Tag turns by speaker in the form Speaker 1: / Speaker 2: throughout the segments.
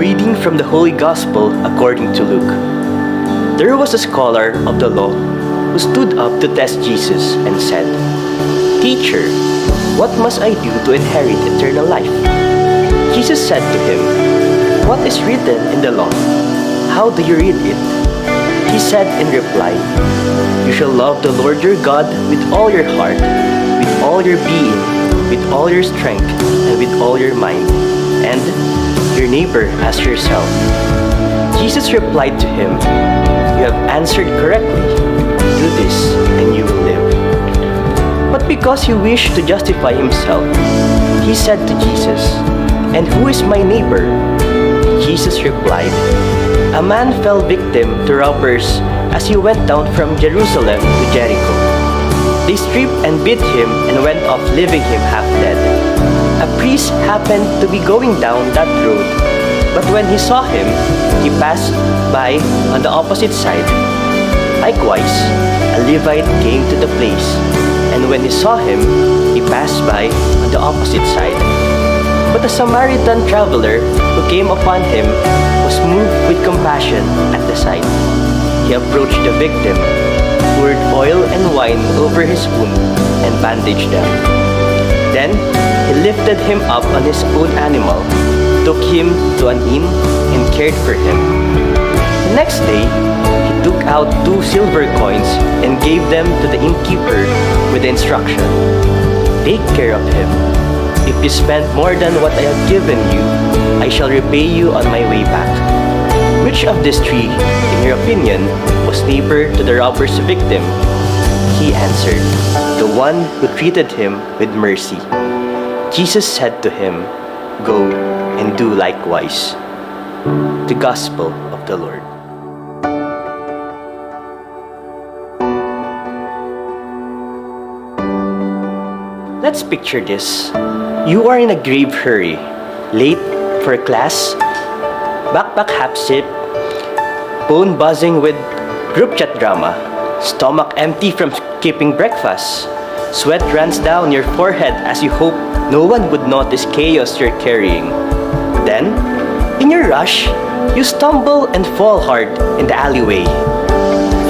Speaker 1: reading from the Holy Gospel according to Luke. There was a scholar of the law who stood up to test Jesus and said, "Teacher, what must I do to inherit eternal life?" Jesus said to him, "What is written in the law? How do you read it?" He said in reply, "You shall love the Lord your God with all your heart, with all your being, with all your strength, and with all your mind, and your neighbor as yourself." Jesus replied to him, "You have answered correctly. Do this, and you will live." But because he wished to justify himself, he said to Jesus, "And who is my neighbor?" Jesus replied, "A man fell victim to robbers as he went down from Jerusalem to Jericho. They stripped and beat him and went off, leaving him half dead. A priest happened to be going down that road, but when he saw him, he passed by on the opposite side. Likewise, a Levite came to the place, and when he saw him, he passed by on the opposite side. But a Samaritan traveler who came upon him was moved with compassion at the sight. He approached the victim, poured oil and wine over his wound, and bandaged them. Then he lifted him up on his own animal, took him to an inn, and cared for him. The next day, he took out 2 silver coins and gave them to the innkeeper with the instruction, "Take care of him. If you spend more than what I have given you, I shall repay you on my way back." Which of these 3, in your opinion, was neighbor to the robber's victim? He answered, "The one who treated him with mercy." Jesus said to him, "Go and do likewise." The Gospel of the Lord. Let's picture this. You are in a grave hurry, late for class, backpack half zip, phone buzzing with group chat drama, stomach empty from skipping breakfast, sweat runs down your forehead as you hope no one would notice chaos you're carrying. Then, in your rush, you stumble and fall hard in the alleyway.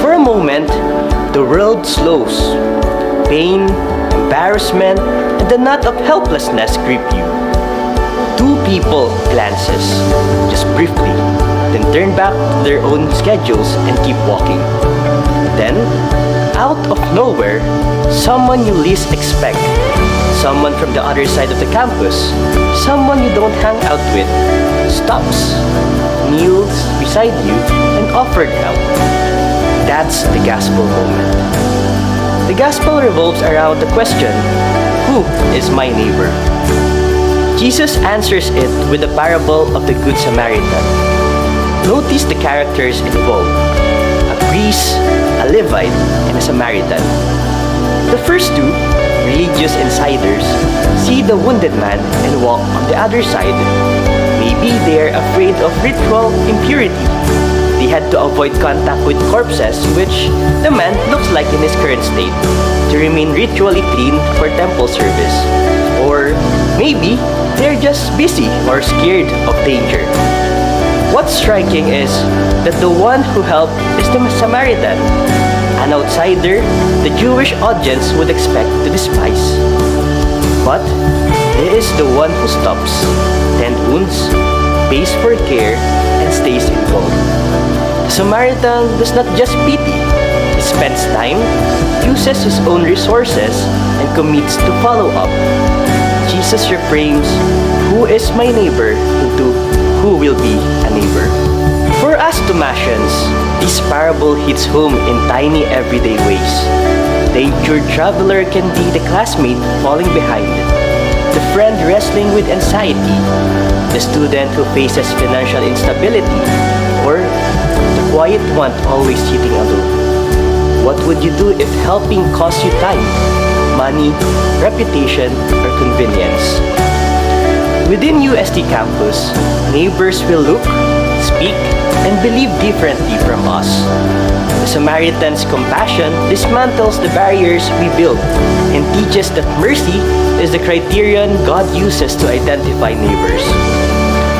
Speaker 1: For a moment, the world slows. Pain, embarrassment, and the knot of helplessness grip you. 2 people glances, just briefly, then turn back to their own schedules and keep walking. Then, out of nowhere, someone you least expect, someone from the other side of the campus, someone you don't hang out with, stops, kneels beside you, and offered help. That's the gospel moment. The gospel revolves around the question, who is my neighbor? Jesus answers it with the parable of the Good Samaritan. Notice the characters involved: a priest, a Levite, and a Samaritan. The first 2, religious insiders, see the wounded man and walk on the other side. Maybe they're afraid of ritual impurity. They had to avoid contact with corpses, which the man looks like in his current state, to remain ritually clean for temple service. Or maybe they're just busy or scared of danger. What's striking is that the one who helped is the Samaritan, an outsider the Jewish audience would expect to despise. But he is the one who stops, tends wounds, pays for care, and stays involved. The Samaritan does not just pity, he spends time, uses his own resources, and commits to follow up. Jesus reframes who is my neighbor into who will be a neighbor. For us Thomasians, this parable hits home in tiny everyday ways. The injured traveler can be the classmate falling behind, the friend wrestling with anxiety, the student who faces financial instability, or the quiet one always sitting alone. What would you do if helping cost you time, money, reputation, or convenience? Within UST campus, neighbors will look, speak, and believe differently from us. The Samaritan's compassion dismantles the barriers we build and teaches that mercy is the criterion God uses to identify neighbors.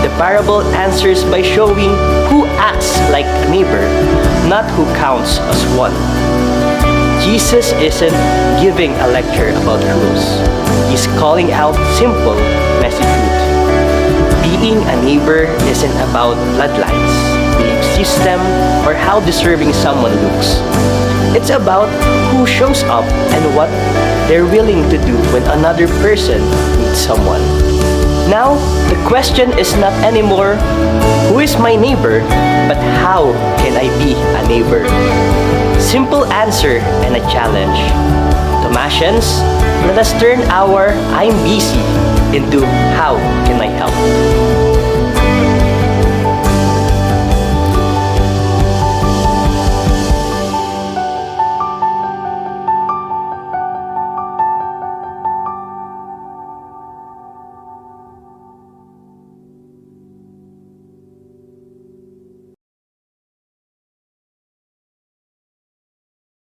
Speaker 1: The parable answers by showing who acts like a neighbor, not who counts as one. Jesus isn't giving a lecture about rules. He's calling out simple, messy truth. Being a neighbor isn't about bloodlines, belief system, or how deserving someone looks. It's about who shows up and what they're willing to do when another person needs someone. Now, the question is not anymore, who is my neighbor, but how can I be a neighbor? Simple answer and a challenge. Thomasians, let us turn our "I'm busy" into "How can I help?"